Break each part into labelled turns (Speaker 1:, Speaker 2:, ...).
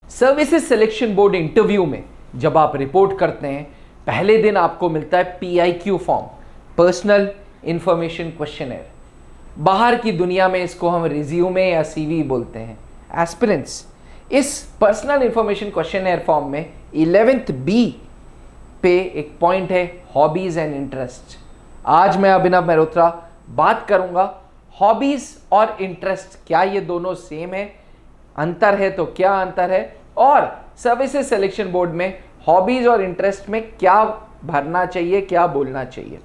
Speaker 1: Services selection board interview में जब आप रिपोर्ट करते हैं, पहले दिन आपको मिलता है PIQ form, personal information questionnaire. बाहर की दुनिया में इसको हम रिज्यूमे या CV बोलते हैं। एस्पिरेंट्स, इस पर्सनल इंफॉर्मेशन क्वेश्चनर फॉर्म में 11th B पे एक पॉइंट है हॉबीज एंड इंटरेस्ट। आज मैं अभिनव मेहरोत्रा बात करूंगा हॉबीज और इंटरेस्ट, क्या ये दोनों सेम है, अंतर है तो क्या अंतर है, और सर्विसेज सिलेक्शन बोर्ड में हॉबीज और इंटरेस्ट में क्या भरना चाहिए, क्या बोलना चाहिए।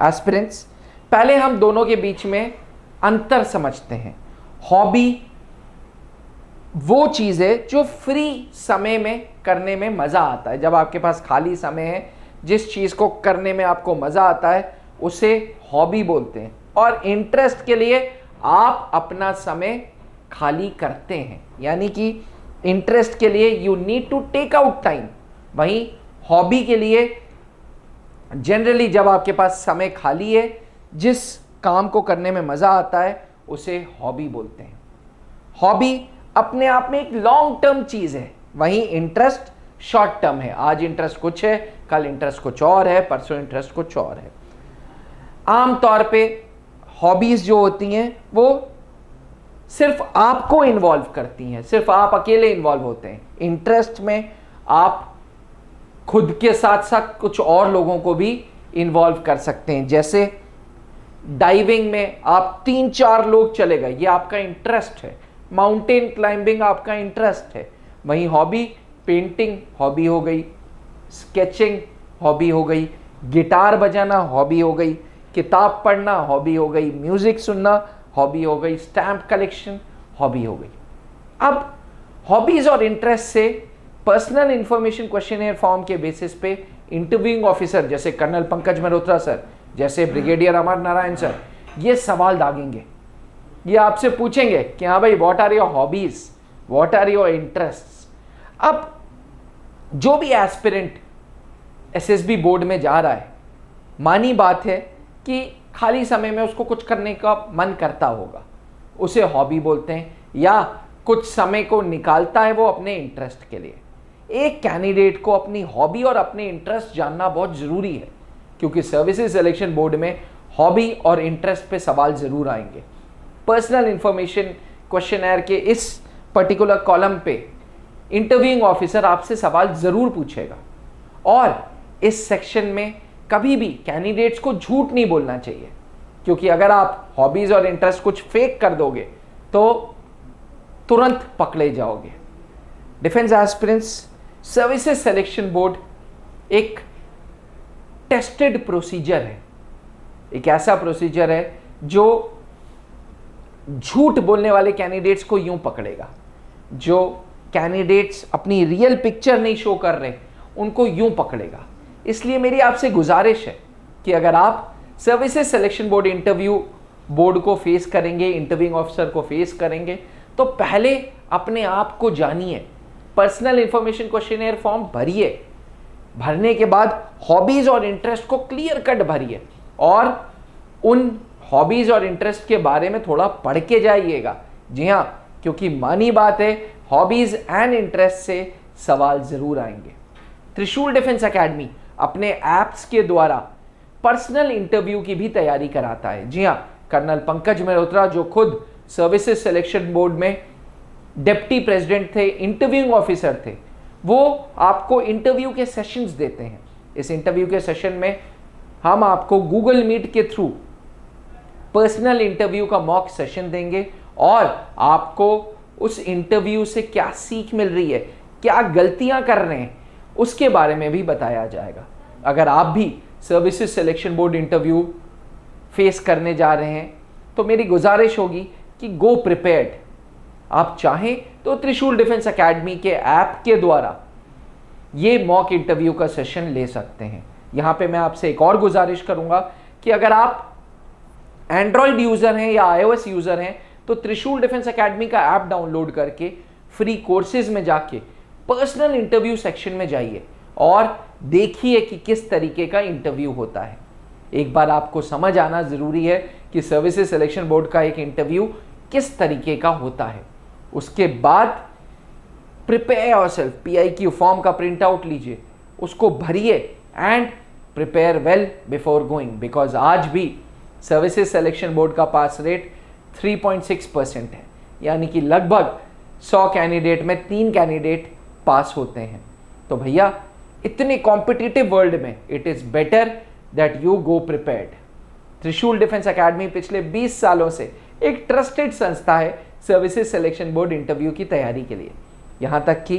Speaker 1: एस्पिरेंट्स, पहले हम दोनों के बीच में अंतर समझते हैं। हॉबी वो चीज़ है जो फ्री समय में करने में मज़ा आता है। जब आपके पास खाली समय है, जिस चीज़ को करने में आपको मज़ा आता है, उसे हॉबी बोलते हैं। और इंटरेस्ट के लिए आप अपना समय खाली करते हैं, यानी कि इंटरेस्ट के लिए you need to take out time. वहीं हॉबी के लिए जनरली जब आपके पास समय खाली है, जिस काम को करने में मज़ा आता है, उसे हॉबी बोलते हैं। हॉबी अपने आप में एक लॉन्ग टर्म चीज़ है, वहीं इंटरेस्ट शॉर्ट टर्म है। आज इंटरेस्ट कुछ है, कल इंटरेस्ट कुछ और है, परसों इंटरेस्ट कुछ और है। आमतौर पे हॉबीज़ जो होती हैं वो सिर्फ आपको इन्वॉल्व करती हैं, सिर्फ आप अकेले इन्वॉल्व होते हैं। इंटरेस्ट में आप खुद के साथ साथ कुछ और लोगों को भी इन्वॉल्व कर सकते हैं। जैसे डाइविंग में आप 3-4 लोग चले गए, ये आपका इंटरेस्ट है। माउंटेन क्लाइंबिंग आपका इंटरेस्ट है। वहीं हॉबी, पेंटिंग हॉबी हो गई, स्केचिंग हॉबी हो गई, गिटार बजाना हॉबी हो गई, किताब पढ़ना हॉबी हो गई, म्यूजिक सुनना हॉबी हो गई, स्टैम्प कलेक्शन हॉबी हो गई। अब हॉबीज और इंटरेस्ट से पर्सनल इंफॉर्मेशन क्वेश्चनर फॉर्म के बेसिस पे इंटरव्यूइंग ऑफिसर जैसे कर्नल पंकज मेहरोत्रा सर, जैसे ब्रिगेडियर अमर नारायण सर, ये सवाल दागेंगे। ये आपसे पूछेंगे कि हाँ भाई, what are your hobbies, what are your interests. अब जो भी एस्पिरेंट SSB बोर्ड में जा रहा है, मानी बात है कि खाली समय में उसको कुछ करने का मन करता होगा, उसे हॉबी बोलते हैं, या कुछ समय को निकालता है वो अपने इंटरेस्ट के लिए। एक कैंडिडेट को अपनी हॉबी और अपने इंटरेस्ट जानना बहुत ज़रूरी है, क्योंकि सर्विसेज सिलेक्शन बोर्ड में हॉबी और इंटरेस्ट पे सवाल ज़रूर आएंगे। पर्सनल इंफॉर्मेशन क्वेश्चनर के इस पर्टिकुलर कॉलम पे इंटरव्यूइंग ऑफिसर आपसे सवाल ज़रूर पूछेगा, और इस सेक्शन में कभी भी कैंडिडेट्स को झूठ नहीं बोलना चाहिए, क्योंकि अगर आप हॉबीज और इंटरेस्ट कुछ फेक कर दोगे तो तुरंत पकड़े जाओगे। Defence aspirants, services selection board एक टेस्टेड प्रोसीजर है, एक ऐसा प्रोसीजर है जो झूठ बोलने वाले कैंडिडेट्स को यूं पकड़ेगा। जो कैंडिडेट्स अपनी रियल पिक्चर नहीं शो कर रहे, उनको यूं पकड़ेगा। इसलिए मेरी आपसे गुजारिश है कि अगर आप services selection board interview board को फेस करेंगे, इंटरव्यूइंग ऑफिसर को फेस करेंगे, तो पहले अपने आप को जानिए, पर्सनल इंफॉर्मेशन क्वेश्चनर फॉर्म भरिए, भरने के बाद हॉबीज और इंटरेस्ट को क्लियर कट भरिए, और उन हॉबीज और इंटरेस्ट के बारे में थोड़ा पढ़ के जाइएगा। जी हाँ, क्योंकि मानी बात है, हॉबीज एंड इंटरेस्ट से सवाल जरूर आएंगे। त्रिशूल डिफेंस एकेडमी अपने ऐप्स के द्वारा पर्सनल इंटरव्यू की भी तैयारी कराता है। जी हाँ, कर्नल पंकज मेहरोत्रा जो खुद सर्विसेज सिलेक्शन बोर्ड में डिप्टी प्रेसिडेंट थे, इंटरव्यूइंग ऑफिसर थे, वो आपको इंटरव्यू के सेशंस देते हैं। इस इंटरव्यू के सेशन में हम आपको गूगल मीट के थ्रू पर्सनल इंटरव्यू का मॉक सेशन देंगे, और आपको उस इंटरव्यू से क्या सीख मिल रही है, क्या गलतियां कर रहे हैं, उसके बारे में भी बताया जाएगा। अगर आप भी services selection board interview face करने जा रहे हैं, तो मेरी गुजारिश होगी कि गो प्रिपेयर्ड। आप चाहें तो त्रिशूल डिफेंस एकेडमी के ऐप के द्वारा ये मॉक इंटरव्यू का सेशन ले सकते हैं। यहाँ पे मैं आपसे एक और गुजारिश करूँगा कि अगर आप एंड्रॉयड यूज़र हैं या iOS यूज़र हैं, तो त्रिशूल डिफेंस एकेडमी का ऐप डाउनलोड करके फ्री कोर्सेज में जाके पर्सनल इंटरव्यू सेक्शन में जाइए और देखिए कि किस तरीके का इंटरव्यू होता है। एक बार आपको समझ आना ज़रूरी है कि सर्विसेज सिलेक्शन बोर्ड का एक इंटरव्यू किस तरीके का होता है। उसके बाद प्रिपेयर योरसेल्फ, PIQ फॉर्म का प्रिंट आउट लीजिए, उसको भरिए and prepare well before going, because आज भी सर्विसेज सिलेक्शन बोर्ड का पास रेट 3.6% है, यानी कि लगभग 100 कैंडिडेट में 3 कैंडिडेट पास होते हैं। तो भैया इतने कॉम्पिटिटिव वर्ल्ड में it is better that you go prepared. त्रिशूल डिफेंस एकेडमी पिछले 20 सालों से एक ट्रस्टेड संस्था है सर्विसेज सिलेक्शन बोर्ड इंटरव्यू की तैयारी के लिए। यहाँ तक कि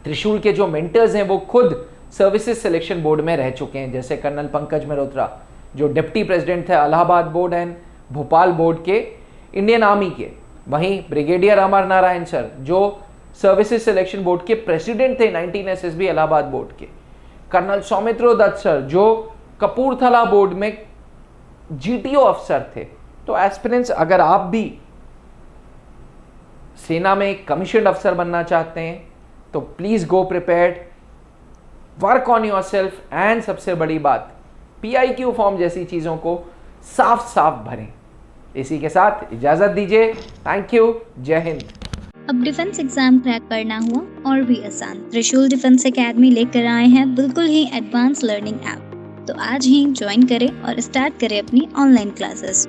Speaker 1: त्रिशूल के जो मेंटर्स हैं वो खुद सर्विसेज सिलेक्शन बोर्ड में रह चुके हैं, जैसे कर्नल पंकज मल्होत्रा जो डिप्टी प्रेसिडेंट थे Allahabad board and Bhopal board के इंडियन आर्मी के। वहीं ब्रिगेडियर अमर नारायण सर जो सर्विसेज सिलेक्शन बोर्ड के प्रेसिडेंट थे 19 SSB इलाहाबाद बोर्ड के। कर्नल सौमित्रो दत्त सर जो कपूरथला बोर्ड में GTO अफसर थे। तो एस्पिरेंट्स, अगर आप भी सेना में एक कमीशन अफसर बनना चाहते हैं तो please go prepared, work on yourself and सबसे बड़ी बात PIQ फॉर्म जैसी चीजों को साफ साफ भरें। इसी के साथ इजाजत दीजिए। Thank you. जय हिंद।
Speaker 2: अब डिफेंस एग्जाम क्रैक करना हुआ और भी आसान, त्रिशूल डिफेंस एकेडमी लेकर आए हैं बिल्कुल ही एडवांस लर्निंग ऐप। तो आज ही ज्वाइन करें और स्टार्ट करें अपनी ऑनलाइन क्लासेस।